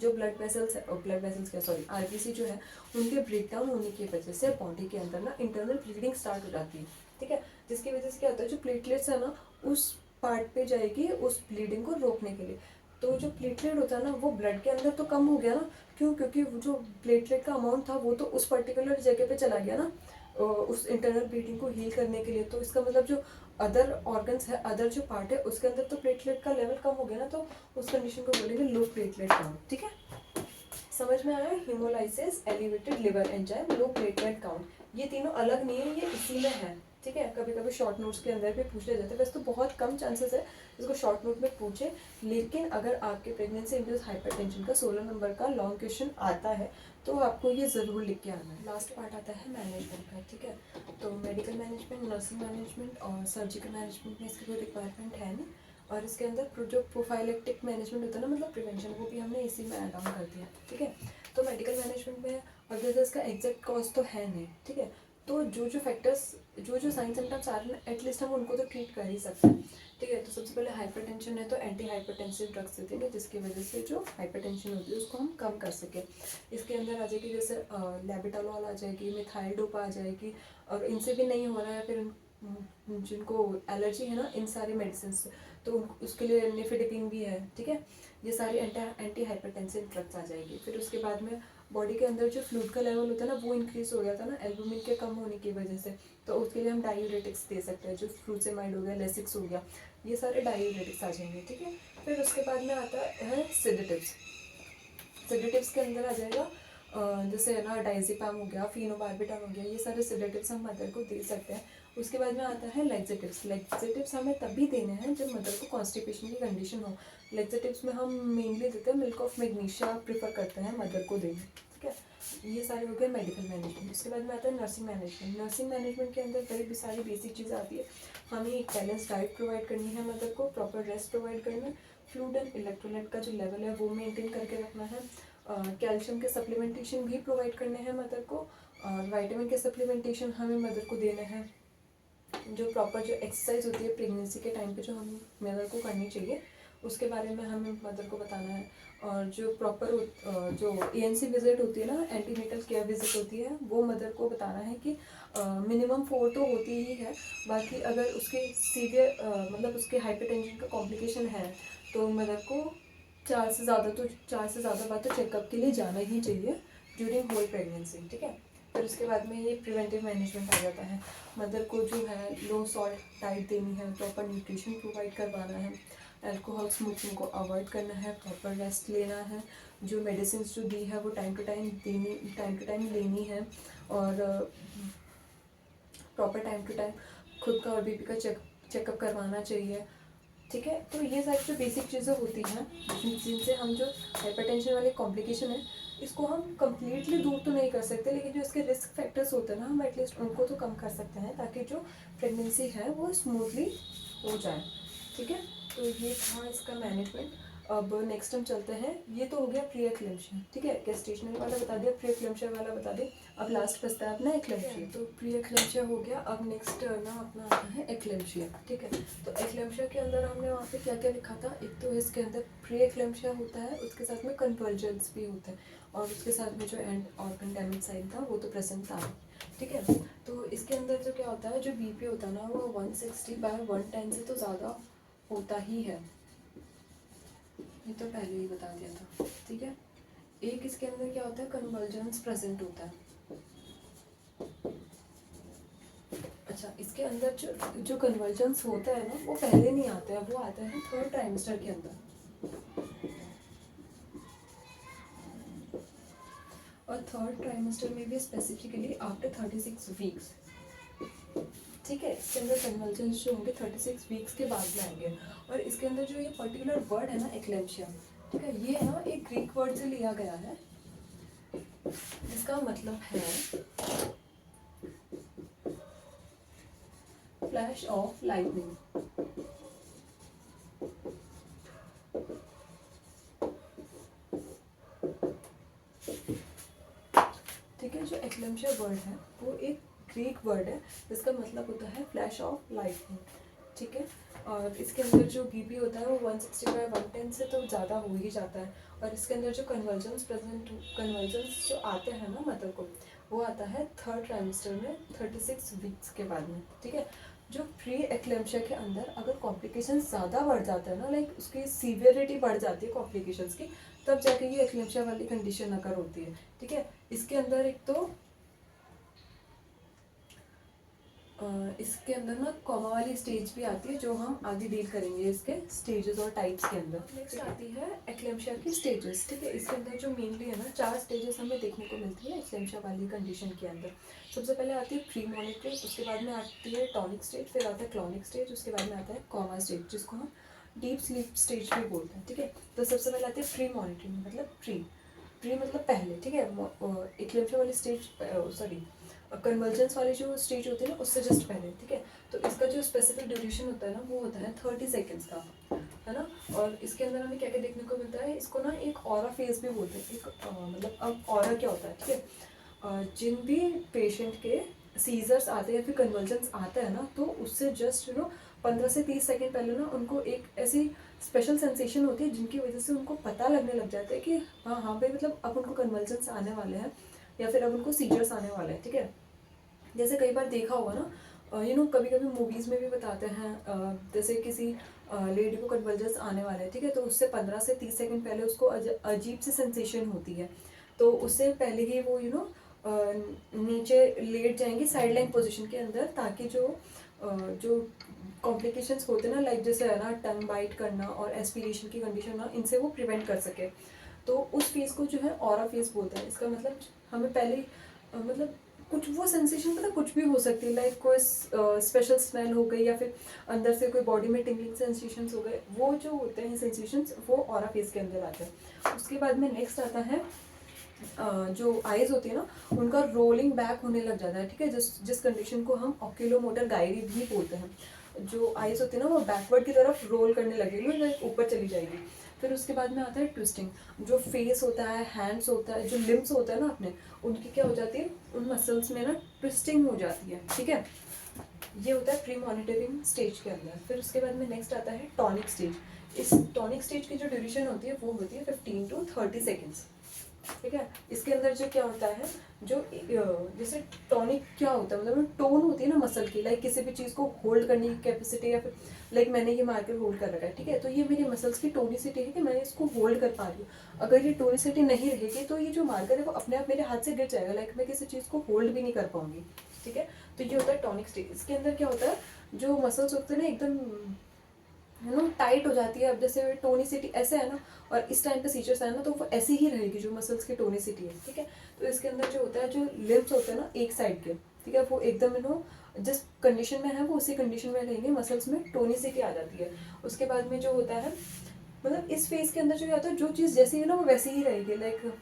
जो ब्लड वेसल्स क्या सॉरी आरबीसी जो है उनके ब्रेकडाउन होने की वजह से बॉडी के अंदर ना इंटरनल ब्लीडिंग स्टार्ट हो जाती है, ठीक है। जिसकी वजह से क्या होता है, जो प्लेटलेट्स है ना उस पार्ट पे जाएगी उस ब्लीडिंग को रोकने के लिए। तो जो प्लेटलेट होता है ना वो ब्लड के अंदर तो कम हो गया ना, क्यों, क्योंकि वो जो प्लेटलेट का अमाउंट था वो तो उस पर्टिकुलर जगह पे चला गया ना उस इंटरनल ब्लीडिंग को हील करने के लिए। तो इसका मतलब जो अदर ऑर्गन्स है, अदर जो पार्ट है उसके अंदर तो प्लेटलेट का लेवल कम हो गया ना, तो उस कंडीशन को बोलेंगे लो प्लेटलेट काउंट, ठीक है। समझ में आया, haemolysis, elevated liver enzyme, low platelet count, ये तीनों अलग नहीं है, ये इसी में है, ठीक है। कभी कभी शॉर्ट नोट्स के अंदर भी पूछे जाते हैं, वैसे तो बहुत कम चांसेस है इसको शॉर्ट नोट में पूछे, लेकिन अगर आपके प्रेगनेंसी इंड्यूस हाइपरटेंशन का 16 नंबर का लॉन्ग क्वेश्चन आता है तो आपको ये ज़रूर लिख के आना है। लास्ट पार्ट आता है मैनेजमेंट का, ठीक है। तो मेडिकल मैनेजमेंट, नर्सिंग मैनेजमेंट और सर्जिकल मैनेजमेंट में इसकी कोई रिक्वायरमेंट है नहीं, और इसके अंदर जो प्रोफाइलेक्टिक मैनेजमेंट होता है ना, मतलब प्रिवेंशन, वो भी हमने इसी में ऐड ऑन कर दिया, ठीक है। तो मेडिकल मैनेजमेंट में अगर इसका एग्जैक्ट कॉज तो है नहीं, ठीक है। तो जो फैक्टर्स जो साइन सिम्टम्स आ रहे हैं एटलीस्ट हम उनको तो ट्रीट कर ही सकते हैं, ठीक है। तो सबसे पहले हाइपरटेंशन है तो एंटी हाइपरटेंसिव ड्रग्स देते हैं जिसकी वजह से जो हाइपरटेंशन होती है उसको हम कम कर सकें। इसके अंदर आ जाएगी जैसे लेबिटालॉल आ जाएगी, मिथाइल डोपा आ जाएगी, और इनसे भी नहीं हो रहा है फिर जिनको एलर्जी है ना इन सारी मेडिसिन से, तो उसके लिए निफेडिपिन भी है, ठीक है। ये सारी एंटी हाइपरटेंसिव ड्रग्स आ जाएगी। फिर उसके बाद में बॉडी के अंदर जो फ्लूइड का लेवल होता है ना वो इंक्रीज हो गया था ना एल्बुमिन के कम होने की वजह से, तो उसके लिए हम डायूरेटिक्स दे सकते हैं, जो फ्रूसेमाइड हो गया, लेसिक्स हो गया, ये सारे डायूरेटिक्स आ जाएंगे, ठीक है। फिर उसके बाद में आता है सेडेटिव्स। सेडेटिव्स के अंदर आ जाएगा जैसे ना डाइजेपाम हो गया, फिनोबार्बिटल हो गया, ये सारे सेडेटिव्स हम मदर को दे सकते हैं। उसके बाद में आता है लेक्सेटिव्स। लेक्सेटिव्स हमें तभी देने हैं जब मदर को कॉन्स्टिपेशन की कंडीशन हो। लेक्सेटिव्स में हम मेनली देते हैं मिल्क ऑफ मैग्नीशिया प्रेफर करते हैं मदर को देने, ठीक है। ये सारे हो गए मेडिकल मैनेजमेंट। उसके बाद में आता है नर्सिंग मैनेजमेंट। नर्सिंग मैनेजमेंट के अंदर बड़ी सारी बेसिक चीज़ आती है। हमें एक बैलेंस डाइट प्रोवाइड करनी है मदर को, प्रॉपर रेस्ट प्रोवाइड करना है, फ्लूइड एंड इलेक्ट्रोलाइट का जो लेवल है वो मेंटेन करके रखना है, कैल्शियम के सप्लीमेंटेशन भी प्रोवाइड करने हैं मदर को, और वाइटामिन के सप्लीमेंटेशन हमें मदर को देने हैं। जो प्रॉपर जो एक्सरसाइज होती है प्रेगनेंसी के टाइम पे जो हम मदर को करनी चाहिए उसके बारे में हमें मदर को बताना है। और जो प्रॉपर जो ANC विजिट होती है ना, एंटीनेटल केयर विजिट होती है, वो मदर को बताना है कि मिनिमम 4 तो होती ही है, बाकी अगर उसके सीवियर मतलब उसके हाइपरटेंशन का कॉम्प्लिकेशन है तो मदर को 4 से ज़्यादा बार तो चेकअप के लिए जाना ही चाहिए ड्यूरिंग होल प्रेगनेंसी, ठीक है। फिर उसके बाद में ये प्रिवेंटिव मैनेजमेंट आ जाता है। मदर को जो है लो सॉल्ट डाइट देनी है, प्रॉपर न्यूट्रिशन प्रोवाइड करवाना है, अल्कोहल स्मोकिंग को अवॉइड करना है, प्रॉपर रेस्ट लेना है, जो मेडिसिन जो दी है वो टाइम टू टाइम लेनी है, और प्रॉपर टाइम टू टाइम खुद का और BP का चेकअप करवाना चाहिए, ठीक है। तो ये सारी जो बेसिक चीज़ें होती हैं जिनसे हम जो हाइपरटेंशन वाले कॉम्प्लिकेशन है इसको हम कम्प्लीटली दूर तो नहीं कर सकते, लेकिन जो इसके रिस्क फैक्टर्स होते हैं ना हम एटलीस्ट उनको तो कम कर सकते हैं ताकि जो प्रेगनेंसी है वो स्मूथली हो जाए, ठीक है। तो ये था इसका मैनेजमेंट। अब नेक्स्ट हम चलते हैं, ये तो हो गया प्री एक्लेम्पशिया, ठीक है, गेस्टेशनल वाला बता दिया, प्री एक्लेम्पशिया वाला बता दिया। अब लास्ट बचता है अपना एक्लेम्पशिया। तो प्री एक्लेम्पशिया हो गया, अब नेक्स्ट ना अपना आता है एक्लेम्पशिया, ठीक है। तो एक्लेम्पशिया के अंदर हमने वहाँ पे क्या क्या लिखा था, एक तो इसके अंदर प्री एक्लेम्पशिया होता है, उसके साथ में कन्वर्जेंस भी होता है, और उसके साथ में जो एंड ऑर्गन डैमेज साइन था वो तो प्रेजेंट था, ठीक है। तो इसके अंदर जो क्या होता है, जो बीपी होता है ना वो 160/110 से तो ज़्यादा होता ही है, ये तो पहले ही बता दिया था, ठीक है। एक इसके अंदर क्या होता है, कन्वर्जेंस प्रेजेंट होता है। अच्छा, इसके अंदर जो कन्वर्जेंस होता है ना वो पहले नहीं आता है, वो आता है थर्ड ट्राइमेस्टर के अंदर, और थर्ड ट्राइमेस्टर में भी स्पेसिफिकली आफ्टर 36 वीक्स, ठीक है। इसके अंदर कन्वर्जेंस जो होंगे 36 वीक्स के बाद में आएंगे। और इसके अंदर जो ये पर्टिकुलर वर्ड है ना एक्लेम्पशिया, ठीक है, ये ना एक ग्रीक वर्ड से लिया गया है, जिसका मतलब है फ्लैश ऑफ लाइटनिंग, ठीक है। जो एक्लेम्पशिया वर्ड है वो एक ग्रीक वर्ड है जिसका मतलब होता है फ्लैश ऑफ लाइटनिंग, ठीक है। और इसके अंदर जो बीपी होता है वो 160/110 से तो ज़्यादा हो ही जाता है। और इसके अंदर जो कन्वर्जेंस जो आते हैं ना मदर को, वो आता है थर्ड ट्राइमेस्टर में 36 वीक्स के बाद में, ठीक है। जो प्री एक्लेम्पशिया के अंदर अगर कॉम्प्लिकेशन ज़्यादा बढ़ जाता है ना, लाइक उसकी सीवियरिटी बढ़ जाती है कॉम्प्लिकेशंस की, तब जाके ये एक्लेम्पशिया वाली कंडीशन अगर होती है, ठीक है। इसके अंदर एक तो इसके अंदर ना कॉमा वाली स्टेज भी आती है जो हम आगे डील करेंगे इसके स्टेजेस और टाइप्स के अंदर। नेक्स्ट आती है एक्लेम्पशिया की स्टेजेस, ठीक है। इसके अंदर जो मेनली है ना 4 स्टेजेस हमें देखने को मिलती है एक्लेम्पशिया वाली कंडीशन के अंदर। सबसे पहले आती है प्री मॉनिटरिंग, उसके बाद में आती है टॉनिक स्टेज, फिर आता है क्लॉनिक स्टेज, उसके बाद में आता है कॉमा स्टेज, जिसको हम डीप स्लीप स्टेज भी बोलते हैं, ठीक है। तो सबसे पहले आती है प्री मॉनिटरिंग, मतलब प्री मतलब पहले, ठीक है। एक्लेम्पशिया वाली स्टेज, सॉरी कन्वर्जेंस वाली जो स्टेज होती है ना उससे जस्ट पहले, ठीक है। तो इसका जो स्पेसिफिक ड्यूरेशन होता है ना वो होता है 30 सेकेंड्स का, है ना। और इसके अंदर हमें क्या क्या देखने को मिलता है, इसको ना एक ऑरा फेज भी बोलते हैं, एक मतलब अब ऑरा क्या होता है, ठीक है। जिन भी पेशेंट के सीजर्स आते हैं या फिर कन्वर्जेंस आता है ना, तो उससे जस्ट 15 से 30 सेकेंड पहले ना उनको एक ऐसी स्पेशल सेंसेशन होती है जिनकी वजह से उनको पता लगने लग जाता है कि हाँ हाँ भाई, मतलब अब उनको कन्वर्जेंस आने वाले हैं या फिर अब उनको सीजर्स आने वाले हैं, ठीक है। जैसे कई बार देखा होगा ना, कभी कभी मूवीज़ में भी बताते हैं, जैसे किसी लेडी को कन्वर्जेंस आने वाले हैं, ठीक है, तो उससे 15 से 30 सेकंड पहले उसको अजीब सी सेंसेशन होती है। तो उससे पहले ही वो नीचे लेट जाएंगे साइड लाइन पोजिशन के अंदर, ताकि जो कॉम्प्लिकेशंस होते हैं ना, लाइक जैसे है ना टंग बाइट करना और एस्पिरेशन की कंडीशन ना, इनसे वो प्रिवेंट कर सके। तो उस फेस को जो है ऑरा फेस बोलते हैं। इसका मतलब हमें पहले मतलब कुछ वो सेंसेशन पता कुछ भी हो सकती है, लाइक कोई स्पेशल स्मेल हो गई या फिर अंदर से कोई बॉडी में टिंगलिंग सेंसेशंस हो गए, वो जो होते हैं सेंसेशंस वो ऑरा फेस के अंदर आते हैं। उसके बाद में नेक्स्ट आता है जो आइज होती है ना उनका रोलिंग बैक होने लग जाता है, ठीक है, जिस कंडीशन को हम ऑक्यूलोमोटर गायरी भी बोलते हैं। जो आइज होती है ना वो बैकवर्ड की तरफ रोल करने लगेगी, लाइक ऊपर चली जाएगी। फिर उसके बाद में आता है ट्विस्टिंग, जो फेस होता है, हैंड्स होता है, जो लिम्स होता है ना अपने, उनकी क्या हो जाती है, उन मसल्स में ना ट्विस्टिंग हो जाती है, ठीक है। ये होता है प्री मॉनिटरिंग स्टेज के अंदर। फिर उसके बाद में नेक्स्ट आता है टॉनिक स्टेज। इस टॉनिक स्टेज की जो ड्यूरेशन होती है वो होती है 15 to 30 सेकेंड्स, ठीक है। इसके अंदर जो क्या होता है, जो जैसे टॉनिक क्या होता है, मतलब टोन होती है ना मसल की, लाइक किसी भी चीज़ को होल्ड करने की कैपेसिटी, या फिर लाइक मैंने ये मार्कर होल्ड कर रखा है, ठीक है, तो ये मेरी मसल्स की टोनिसिटी है कि मैं इसको होल्ड कर पा रही हूँ। अगर ये टोनिसिटी नहीं रहेगी तो ये जो मार्कर है वो अपने आप मेरे हाथ से गिर जाएगा, लाइक मैं किसी चीज़ को होल्ड भी नहीं कर पाऊंगी, ठीक है। तो ये होता है टॉनिक स्टेज। इसके अंदर क्या होता है, जो मसल्स होते हैं ना एकदम टाइट हो जाती है। अब जैसे टोनिसिटी ऐसे है ना, और इस टाइम पे सीजर्स है ना, तो वो ऐसी ही रहेगी जो मसल्स की टोनिसिटी है, ठीक है। तो इसके अंदर जो होता है, जो लिम्स होते हैं ना एक साइड के, ठीक है, वो एकदम जिस कंडीशन में है वो उसी कंडीशन में रहेंगे, मसल्स में टोनिसिटी आ जाती है। उसके बाद में जो होता है, मतलब इस फेज के अंदर जो होता है, जो चीज़ जैसी है ना वो वैसी ही रहेगी, लाइक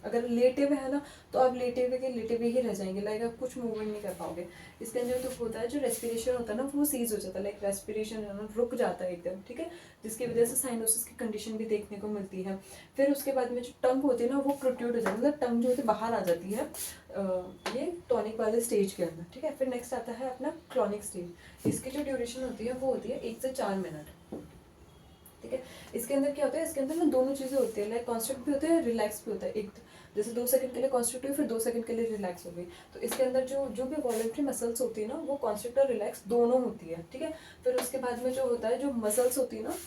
अगर लेटे हुए है ना तो आप लेटे हुए ही रह जाएंगे, लाइक आप कुछ मूवमेंट नहीं कर पाओगे। इसके अंदर तो होता है जो रेस्पिरेशन होता है ना वो सीज हो जाता है, लाइक रेस्पिरेशन है ना रुक जाता है एकदम, ठीक है, जिसकी वजह से साइनोसिस की कंडीशन भी देखने को मिलती है। फिर उसके बाद में जो टंग होती है ना वो प्रोट्रूड हो जाती है, मतलब टंग जो होती है बाहर आ जाती है ये टॉनिक वाले स्टेज के अंदर, ठीक है। फिर नेक्स्ट आता है अपना क्लॉनिक स्टेज। इसकी जो ड्यूरेशन होती है वो होती है 1 से 4 मिनट, ठीक है। इसके अंदर क्या होता है, इसके अंदर ना दोनों चीज़ें होती है, लाइक कॉन्स्ट्रिक्ट भी होता है, रिलैक्स भी होता है। एक जैसे 2 सेकंड के लिए कॉन्स्ट्रिक्ट हुई, फिर 2 सेकंड के लिए रिलैक्स हो गई। तो इसके अंदर जो भी वॉलंटरी मसल्स होती है ना वो कॉन्स्ट्रिक्ट और रिलैक्स दोनों होती है, ठीक है। फिर उसके बाद में जो होता है जो मसल्स होती है ना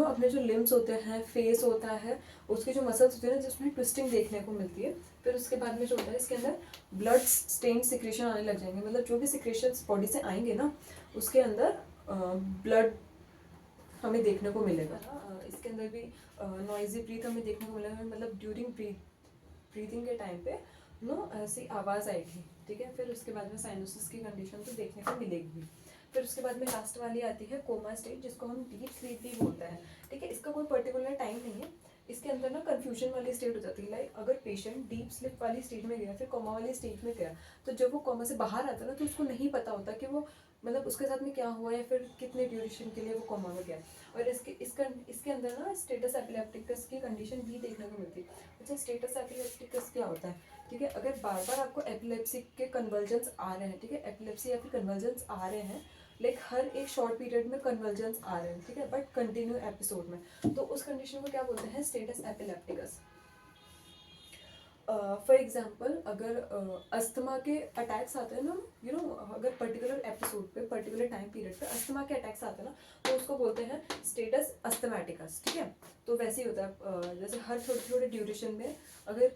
अपने जो लिम्स होते हैं, फेस होता है, उसकी जो मसल्स होती है ना जिसमें ट्विस्टिंग देखने को मिलती है। फिर उसके बाद में जो होता है इसके अंदर ब्लड स्टेन सिक्रेशन आने लग जाएंगे, मतलब जो भी सिक्रेशन बॉडी से आएंगे ना उसके अंदर ब्लड हमें देखने को मिलेगा। इसके अंदर भी नॉइजी ब्रीथ हमें देखने को मिलेगा, मतलब ड्यूरिंग ब्रीथिंग के टाइम पे ऐसी आवाज़ आएगी, ठीक है। फिर उसके बाद में साइनोसिस की कंडीशन तो देखने को मिलेगी। फिर उसके बाद में लास्ट वाली आती है कोमा स्टेज, जिसको हम डीप स्लीप भी बोलते हैं, ठीक है। इसका कोई पर्टिकुलर टाइम नहीं है, इसके अंदर ना कंफ्यूजन वाली स्टेट हो जाती है, लाइक अगर पेशेंट डीप स्लीप वाली स्टेज में गया फिर कोमा वाली स्टेज में गया तो जब वो कोमा से बाहर आता है ना तो उसको नहीं पता होता कि वो मतलब उसके साथ में क्या हुआ या फिर कितने ड्यूरेशन के लिए वो कोमा में गया। और इसके अंदर ना स्टेटस एपिलेप्टिकस की कंडीशन भी देखने को मिलती है। अच्छा, स्टेटस एपिलेप्टिकस क्या होता है, ठीक है। अगर बार बार आपको एपिलेप्सी के कन्वर्जेंस आ रहे हैं, ठीक है, एपिलेप्सी या फिर कन्वर्जेंस आ रहे हैं, लाइक हर एक शॉर्ट पीरियड में कन्वर्जेंस आ रहे हैं, ठीक है, बट कंटिन्यू एपिसोड में, तो उस कंडीशन को क्या बोलते हैं, स्टेटस एपिलेप्टिकस। फॉर एग्जाम्पल अगर अस्थमा के अटैक्स आते हैं ना, अगर पर्टिकुलर एपिसोड पे पर्टिकुलर टाइम पीरियड पे अस्थमा के अटैक्स आते हैं ना तो उसको बोलते हैं स्टेटस अस्थमैटिकस, ठीक है। तो वैसे ही होता है जैसे हर थोड़े थोड़े ड्यूरेशन में अगर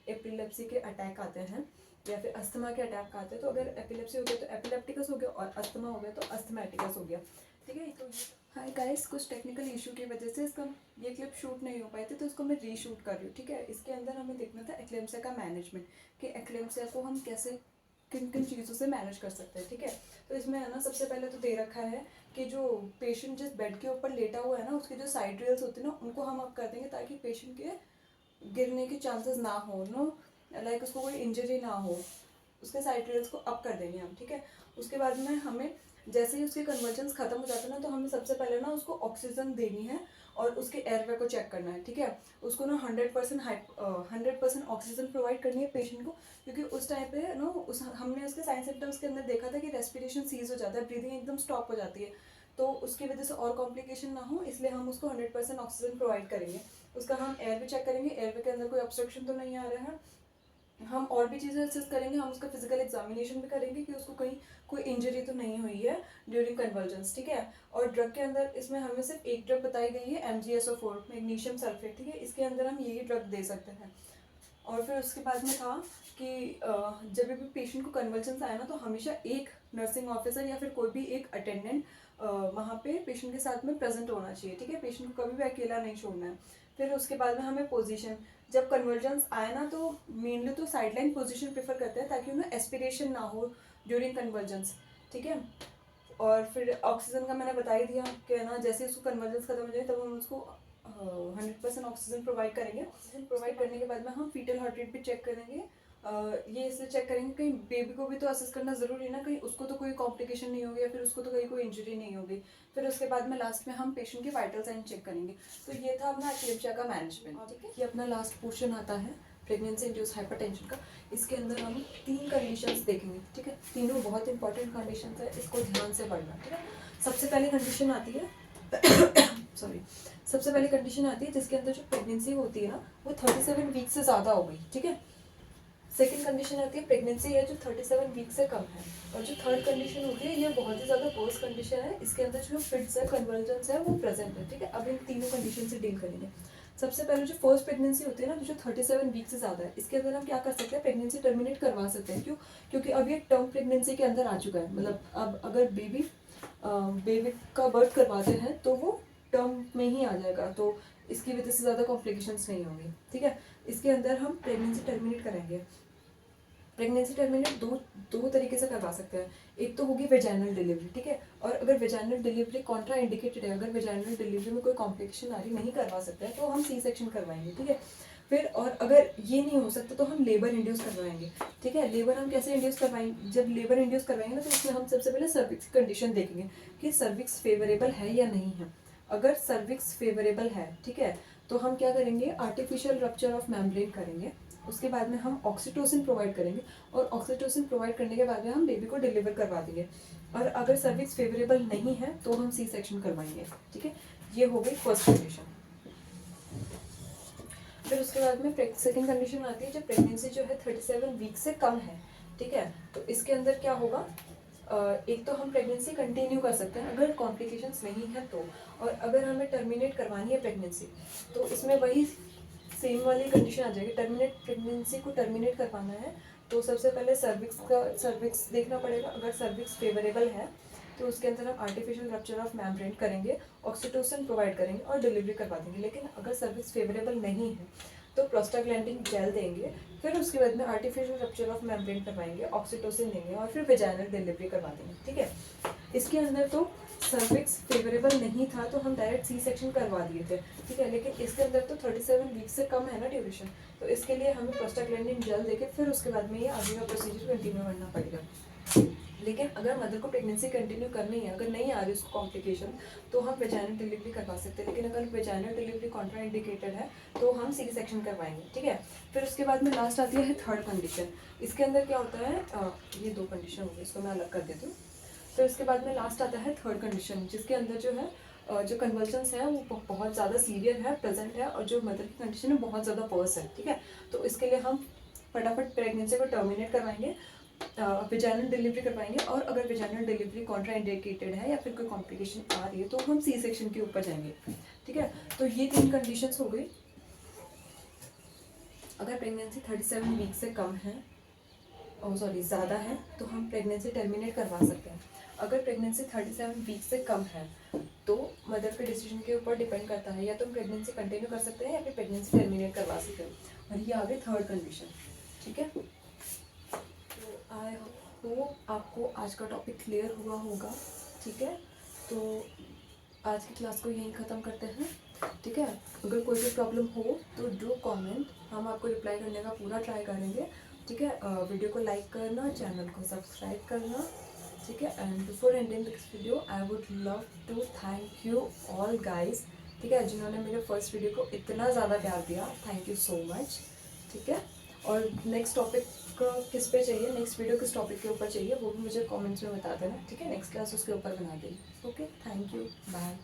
एपिलेप्सी के अटैक आते हैं या फिर अस्थमा के अटैक आते हैं, तो अगर एपिलेप्सी हो गया तो एपिलेप्टिकस हो गया और अस्थमा हो गया तो अस्थमैटिकस हो गया, ठीक है। तो हाय गाइस, कुछ टेक्निकल इशू की वजह से इसका ये क्लिप शूट नहीं हो पाई थी तो इसको मैं रीशूट कर रही हूँ, ठीक है। इसके अंदर हमें देखना था एक्लेम्सिया का मैनेजमेंट, कि एक्लेम्सिया को हम कैसे किन किन चीज़ों से मैनेज कर सकते हैं, ठीक है। तो इसमें है ना सबसे पहले तो दे रखा है कि जो पेशेंट जिस बेड के ऊपर लेटा हुआ है ना उसकी जो साइड रेल्स होती है ना उनको हम अप कर देंगे ताकि पेशेंट के गिरने के चांसेस ना हो, लाइक उसको कोई इंजरी ना हो, उसके साइड रेल्स को अप कर देंगे हम, ठीक है। उसके बाद में हमें जैसे ही उसके कन्वर्जेंस खत्म हो जाता है ना तो हमें सबसे पहले ना उसको ऑक्सीजन देनी है और उसके एयरवे को चेक करना है, ठीक है। उसको ना 100% ऑक्सीजन प्रोवाइड करनी है पेशेंट को, क्योंकि उस टाइम पे हमने उसके साइन सिम्टम्स के अंदर देखा था कि रेस्पिरेशन सीज हो जाता है, ब्रीदिंग एकदम स्टॉप हो जाती है, तो उसकी वजह से और कॉम्प्लिकेशन ना हो इसलिए हम उसको 100% ऑक्सीजन प्रोवाइड करेंगे। उसका हम एयरवे चेक करेंगे, एयरवे के अंदर कोई ऑब्स्ट्रक्शन तो नहीं आ रहा है। हम और भी चीज़ें असेस करेंगे, हम उसका फिजिकल एग्जामिनेशन भी करेंगे कि उसको कहीं कोई इंजरी तो नहीं हुई है ड्यूरिंग कन्वर्जेंस, ठीक है। और ड्रग के अंदर इसमें हमें सिर्फ एक ड्रग बताई गई है MgSO4 मैग्नीशियम सल्फेट, ठीक है, इसके अंदर हम यही ड्रग दे सकते हैं। और फिर उसके बाद में था कि जब भी पेशेंट को कन्वर्जेंस आया ना तो हमेशा एक नर्सिंग ऑफिसर या फिर कोई भी एक अटेंडेंट वहाँ पे पेशेंट के साथ में प्रेजेंट होना चाहिए, ठीक है, पेशेंट को कभी भी अकेला नहीं छोड़ना है। फिर उसके बाद में हमें पोजीशन, जब कन्वर्जेंस आए ना तो मेनली तो साइडलाइन पोजीशन प्रेफर करते हैं ताकि उन्हें एस्पिरेशन ना हो ड्यूरिंग कन्वर्जेंस, ठीक है। और फिर ऑक्सीजन का मैंने बता ही दिया कि ना जैसे उसको कन्वर्जेंस खत्म हो जाए तब हम उसको 100% ऑक्सीजन प्रोवाइड करेंगे। ऑक्सीजन प्रोवाइड करने के बाद में हम फीटल हार्ट रेट भी चेक करेंगे। ये इसलिए चेक करेंगे कहीं बेबी को भी तो असेस करना ज़रूरी है ना, कहीं उसको तो कोई कॉम्प्लिकेशन नहीं होगी या फिर उसको तो कहीं कोई इंजरी नहीं होगी। फिर उसके बाद में लास्ट में हम पेशेंट के वाइटल साइन चेक करेंगे। तो ये था अपना एक्लेम्सिया का मैनेजमेंट, ठीक है। ये अपना लास्ट पोर्शन आता है प्रेगनेंसी इंड्यूस हाइपरटेंशन का। इसके अंदर हम 3 कंडीशंस देखेंगे, ठीक है, तीनों बहुत इंपॉर्टेंट कंडीशंस है, इसको ध्यान से पढ़ना, ठीक है। सबसे पहली कंडीशन आती है सॉरी सबसे पहली कंडीशन आती है जिसके अंदर जो प्रेगनेंसी होती है ना वो 37 वीक से ज़्यादा हो गई, ठीक है। सेकेंड कंडीशन आती है प्रेगनेंसी है जो 37 वीक से कम है। और जो थर्ड कंडीशन होती है ये बहुत ही ज़्यादा वर्स्ट कंडीशन है, इसके अंदर जो फिट्स है कन्वर्जेंस है वो प्रेजेंट है, ठीक है। अब इन तीनों कंडीशन से डील करेंगे। सबसे पहले जो फर्स्ट प्रेगनेंसी होती है ना जो 37 वीक से ज़्यादा है, इसके अंदर हम क्या कर सकते हैं, प्रेगनेंसी टर्मिनेट करवा सकते हैं। क्यों? क्योंकि अब ये टर्म प्रेगनेंसी के अंदर आ चुका है, मतलब अब अगर बेबी का बर्थ करवाते हैं तो वो टर्म में ही आ जाएगा, तो इसकी वजह से ज़्यादा कॉम्प्लिकेशंस नहीं होंगी, ठीक है। इसके अंदर हम प्रेगनेंसी टर्मिनेट करेंगे। प्रेगनेंसी टर्मिनेट दो तरीके से करवा सकते हैं। एक तो होगी वेजाइनल डिलीवरी, ठीक है, और अगर वेजाइनल डिलीवरी कॉन्ट्रा इंडिकेटेड है, अगर वेजाइनल डिलीवरी में कोई कॉम्प्लिकेशन आ रही नहीं करवा सकते हैं तो हम सी सेक्शन करवाएंगे, ठीक है। फिर और अगर ये नहीं हो सकता तो हम लेबर इंड्यूस करवाएंगे, ठीक है। लेबर हम कैसे इंड्यूस करवाएंगे, जब लेबर इंड्यूस करवाएंगे ना तो उसमें हम सबसे पहले सर्विक्स कंडीशन देखेंगे कि सर्विक्स फेवरेबल है या नहीं है। अगर सर्विक्स फेवरेबल है, ठीक है, तो हम क्या करेंगे, आर्टिफिशियल रप्चर ऑफ मेम्ब्रेन करेंगे। उसके बाद में हम ऑक्सीटोसिन प्रोवाइड करेंगे और ऑक्सीटोसिन प्रोवाइड करने के बाद में हम बेबी को डिलीवर करवा देंगे। और अगर सर्विक्स फेवरेबल नहीं है तो हम सी सेक्शन करवाएंगे, ठीक है। ये हो गई फर्स्ट कंडीशन। फिर उसके बाद में सेकेंड कंडीशन आती है जब प्रेगनेंसी जो है 37 वीक से कम है, ठीक है। तो इसके अंदर क्या होगा, एक तो हम प्रेगनेंसी कंटिन्यू कर सकते हैं अगर कॉम्प्लिकेशंस नहीं है तो, और अगर हमें टर्मिनेट करवानी है प्रेगनेंसी तो इसमें वही सेम वाली कंडीशन आ जाएगी। प्रेगनेंसी को टर्मिनेट करवाना है तो सबसे पहले सर्विक्स देखना पड़ेगा। अगर सर्विक्स फेवरेबल है तो उसके अंदर हम आर्टिफिशियल रप्चर ऑफ मेम्ब्रेन करेंगे, ऑक्सीटोसिन प्रोवाइड करेंगे और डिलीवरी करवा देंगे। लेकिन अगर सर्विक्स फेवरेबल नहीं है तो प्रोस्टाग्लैंडिन जेल देंगे, फिर उसके बाद में आर्टिफिशियल रप्चर ऑफ मेम्ब्रेन करवाएंगे, ऑक्सीटोसिन देंगे और फिर वेजाइनल डिलीवरी करवा देंगे, ठीक है। इसके अंदर तो सर्विक्स फेवरेबल नहीं था तो हम डायरेक्ट सी सेक्शन करवा दिए थे, ठीक है। लेकिन इसके अंदर तो 37 वीक से कम है ना ड्यूरेशन, तो इसके लिए हमें प्रोस्टाग्लैंडिन जेल देके फिर उसके बाद में ये आगे का प्रोसीजर कंटिन्यू करना पड़ेगा। लेकिन अगर मदर को प्रेगनेंसी कंटिन्यू करनी है, अगर नहीं आ रही उसको कॉम्प्लिकेशन, तो हम वेजाइनल डिलीवरी करवा सकते हैं। लेकिन अगर वेजाइनल डिलीवरी कॉन्ट्रा इंडिकेटेड है तो हम सी सेक्शन करवाएंगे, ठीक है। फिर उसके बाद में लास्ट आती है थर्ड कंडीशन। इसके अंदर क्या होता है, ये दो कंडीशन होगी, इसको मैं अलग कर देती हूँ। फिर उसके बाद में लास्ट आता है थर्ड कंडीशन, जिसके अंदर जो है जो कन्वर्जन्स है वो बहुत ज़्यादा सीवियर है, प्रेजेंट है, और जो मदर की कंडीशन है बहुत ज़्यादा वर्स है, ठीक है। तो इसके लिए हम फटाफट प्रेगनेंसी को टर्मिनेट करवाएंगे, वेजाइनल डिलीवरी करवाएंगे, और अगर वेजाइनल डिलीवरी कॉन्ट्रा इंडिकेटेड है या फिर कोई कॉम्प्लिकेशन आ रही है तो हम सी सेक्शन के ऊपर जाएंगे, ठीक है। तो ये 3 कंडीशंस हो गई। अगर प्रेगनेंसी 37 वीक से कम है, ज़्यादा है, तो हम प्रेगनेंसी टर्मिनेट करवा सकते हैं। अगर प्रेगनेंसी 37 वीक से कम है तो मदर के डिसीजन के ऊपर डिपेंड करता है, या तो हम प्रेगनेंसी कंटिन्यू कर सकते हैं या फिर प्रेगनेंसी टर्मिनेट करवा सकते हैं। और ये आ गई थर्ड कंडीशन, ठीक है। तो आई होप आपको आज का टॉपिक क्लियर हुआ होगा, ठीक है। तो आज की क्लास को यहीं ख़त्म करते हैं, ठीक है। अगर कोई भी प्रॉब्लम हो तो डू कमेंट, हम आपको रिप्लाई करने का पूरा ट्राई करेंगे, ठीक है। वीडियो को लाइक करना, चैनल को सब्सक्राइब करना, ठीक है। And before ending this video I would love to thank you all guys, ठीक है, जिन्होंने मेरे फर्स्ट वीडियो को इतना ज़्यादा प्यार दिया, थैंक यू सो मच, ठीक है। और नेक्स्ट टॉपिक किस पे चाहिए, नेक्स्ट वीडियो किस टॉपिक के ऊपर चाहिए वो भी मुझे कमेंट्स में बता देना, ठीक है। नेक्स्ट क्लास उसके ऊपर बना देंगे, ओके। Thank you, bye.